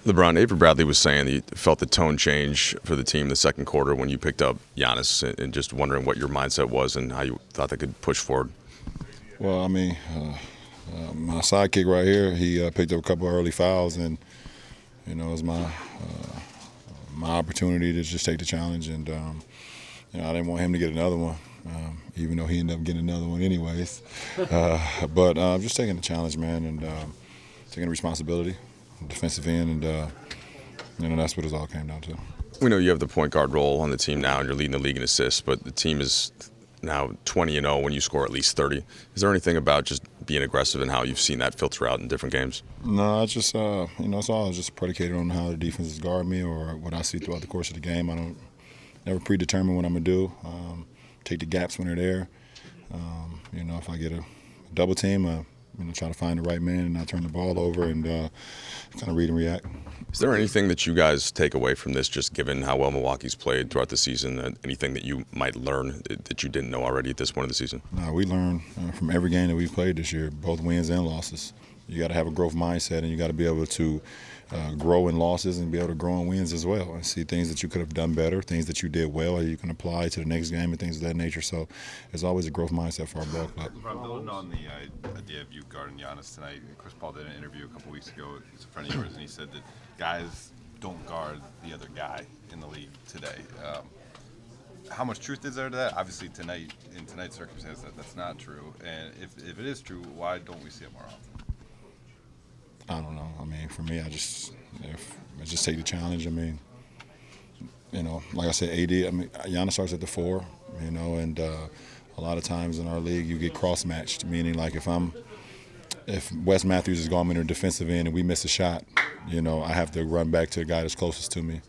LeBron, Avery Bradley was saying he felt the tone change for the team in the second quarter when you picked up Giannis, and just wondering what your mindset was and how you thought they could push forward. Well, I mean, my sidekick right here, he picked up a couple of early fouls, and it was my opportunity to just take the challenge, and I didn't want him to get another one, even though he ended up getting another one anyways. But just taking the challenge, man, and taking the responsibility, defensive end, and that's what it all came down to. We know you have the point guard role on the team now, and you're leading the league in assists, but the team is now 20-0 when you score at least 30. Is there anything about just being aggressive and how you've seen that filter out in different games? No, it's just it's all just predicated on how the defenses guard me or what I see throughout the course of the game. I don't never predetermine what I'm gonna do. Take the gaps when they're there. If I get a double team, try to find the right man and not turn the ball over and kind of read and react. Is there anything that you guys take away from this, just given how well Milwaukee's played throughout the season? Anything that you might learn that you didn't know already at this point of the season? No, we learn from every game that we've played this year, both wins and losses. You got to have a growth mindset, and you got to be able to grow in losses and be able to grow in wins as well, and see things that you could have done better, things that you did well, or you can apply to the next game and things of that nature. So there's always a growth mindset for our ball club. Building on the idea of you guarding Giannis tonight, Chris Paul did an interview a couple weeks ago. He's a friend of yours, and he said that guys don't guard the other guy in the league today. How much truth is there to that? Obviously, in tonight's circumstance, that's not true. And if it is true, why don't we see it more often? I don't know. I mean, for me, I just take the challenge. I mean, like I said, Giannis starts at the 4, and a lot of times in our league you get cross-matched, meaning like if Wes Matthews is going in the defensive end and we miss a shot, I have to run back to the guy that's closest to me.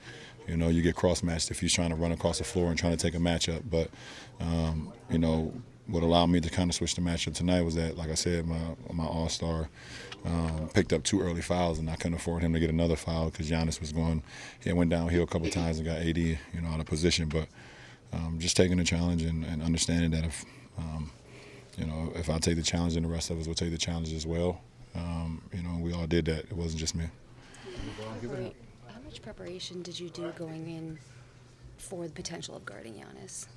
You get cross-matched if he's trying to run across the floor and trying to take a matchup. But, what allowed me to kind of switch the matchup tonight was that, like I said, my all-star picked up 2 early fouls, and I couldn't afford him to get another foul because Giannis was he went downhill a couple of times and got AD, out of position. But just taking the challenge and understanding that if I take the challenge, then the rest of us will take the challenge as well. We all did that. It wasn't just me. Right. How much preparation did you do going in for the potential of guarding Giannis?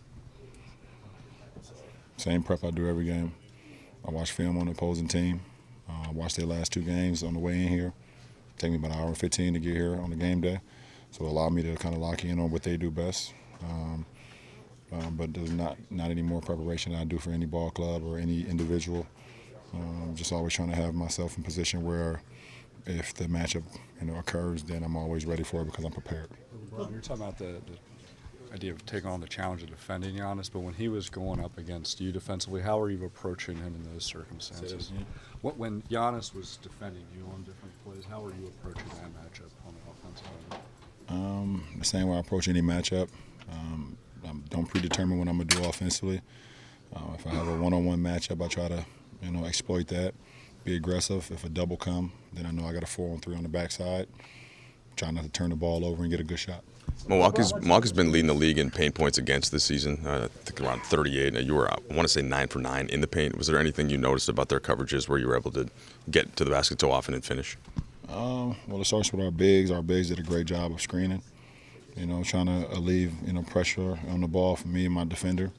Same prep I do every game. I watch film on the opposing team. I watch their last 2 games on the way in here. Take me about an hour and 15 to get here on the game day. So it allowed me to kind of lock in on what they do best. But there's not any more preparation than I do for any ball club or any individual. Just always trying to have myself in position where if the matchup occurs, then I'm always ready for it because I'm prepared. LeBron, you're talking about the idea of taking on the challenge of defending Giannis, but when he was going up against you defensively, how are you approaching him in those circumstances? When Giannis was defending you on different plays, how are you approaching that matchup on the offensive end? The same way I approach any matchup. Don't predetermine what I'm going to do offensively. If I have a one-on-one matchup, I try to exploit that, be aggressive. If a double come, then I know I got a 4-on-3 on the backside. Try not to turn the ball over and get a good shot. Milwaukee's been leading the league in paint points against this season. I think around 38. Now you were, I want to say, 9 for 9 in the paint. Was there anything you noticed about their coverages where you were able to get to the basket so often and finish? Well, it starts with our bigs. Our bigs did a great job of screening. Trying to alleviate pressure on the ball for me and my defender.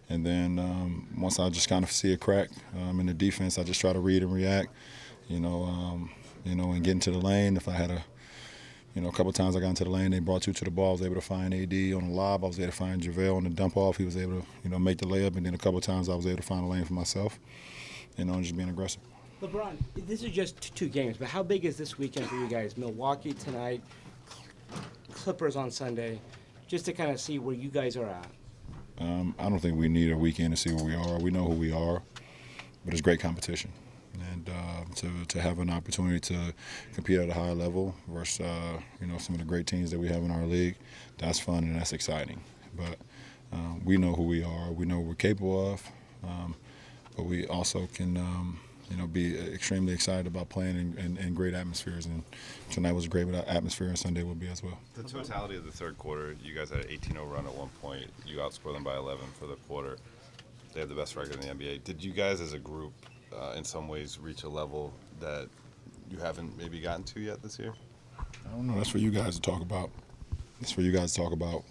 And then once I just kind of see a crack in the defense, I just try to read and react. And get into the lane. If I had a couple of times I got into the lane, they brought 2 to the ball. I was able to find AD on the lob. I was able to find JaVale on the dump off. He was able to, make the layup. And then a couple of times I was able to find a lane for myself, and just being aggressive. LeBron, this is just 2 games, but how big is this weekend for you guys? Milwaukee tonight, Clippers on Sunday, just to kind of see where you guys are at. I don't think we need a weekend to see where we are. We know who we are, but it's great competition. And to have an opportunity to compete at a high level versus some of the great teams that we have in our league, that's fun and that's exciting. But we know who we are, we know what we're capable of, but we also can be extremely excited about playing in great atmospheres. And tonight was a great atmosphere, and Sunday will be as well. The totality of the third quarter, you guys had an 18-0 run at one point. You outscored them by 11 for the quarter. They have the best record in the NBA. Did you guys as a group in some ways reach a level that you haven't maybe gotten to yet this year? I don't know. That's for you guys to talk about. That's for you guys to talk about.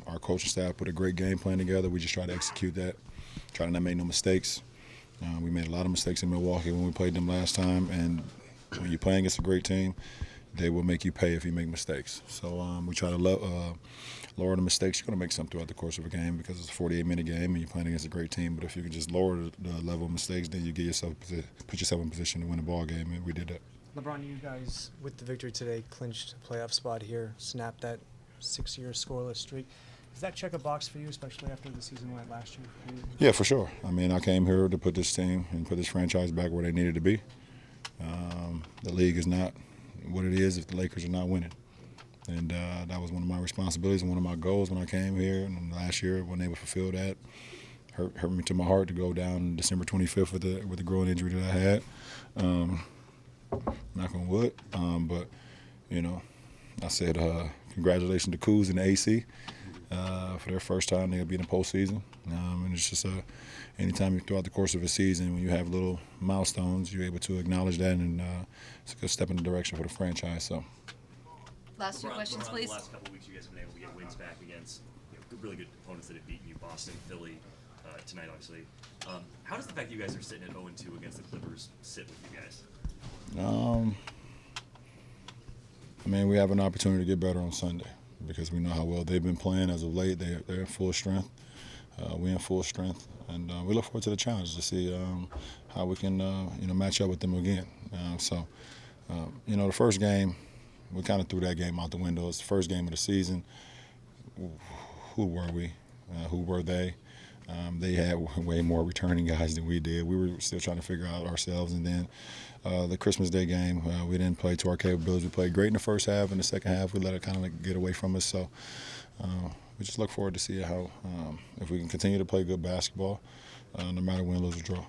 Our coaching staff put a great game plan together. We just try to execute that, try to not make no mistakes. We made a lot of mistakes in Milwaukee when we played them last time, and when you're playing against a great team, they will make you pay if you make mistakes. So we try to lower the mistakes. You're going to make some throughout the course of a game because it's a 48-minute game and you're playing against a great team. But if you can just lower the level of mistakes, then you put yourself in position to win a ball game, and we did that. LeBron, you guys, with the victory today, clinched a playoff spot here, snapped that 6-year scoreless streak. Does that check a box for you, especially after the season went last year? Yeah, for sure. I mean, I came here to put this team and put this franchise back where they needed to be. The league is not what it is if the Lakers are not winning. And that was one of my responsibilities and one of my goals when I came here. And last year, I wasn't able to fulfill that. Hurt me to my heart to go down December 25th with the growing injury that I had. Knock on wood. But, you know, I said congratulations to Kuz and the AC for their first time. They'll be in the postseason. And it's just anytime throughout the course of a season when you have little milestones, you're able to acknowledge that, and it's a good step in the direction for the franchise. So. Last two questions, please. The last couple of weeks, you guys have been able to get wins back against really good opponents that have beaten you, Boston, Philly, tonight, obviously. How does the fact that you guys are sitting at 0-2 against the Clippers sit with you guys? I mean, we have an opportunity to get better on Sunday because we know how well they've been playing as of late. They're in full strength. We're in full strength, and we look forward to the challenge to see how we can match up with them again. The first game, we kind of threw that game out the window. It's the first game of the season. Who were we? Who were they? They had way more returning guys than we did. We were still trying to figure out ourselves. And then the Christmas Day game, we didn't play to our capabilities. We played great in the first half. In the second half, we let it kind of get away from us. So we just look forward to see how if we can continue to play good basketball, no matter win, lose, or draw.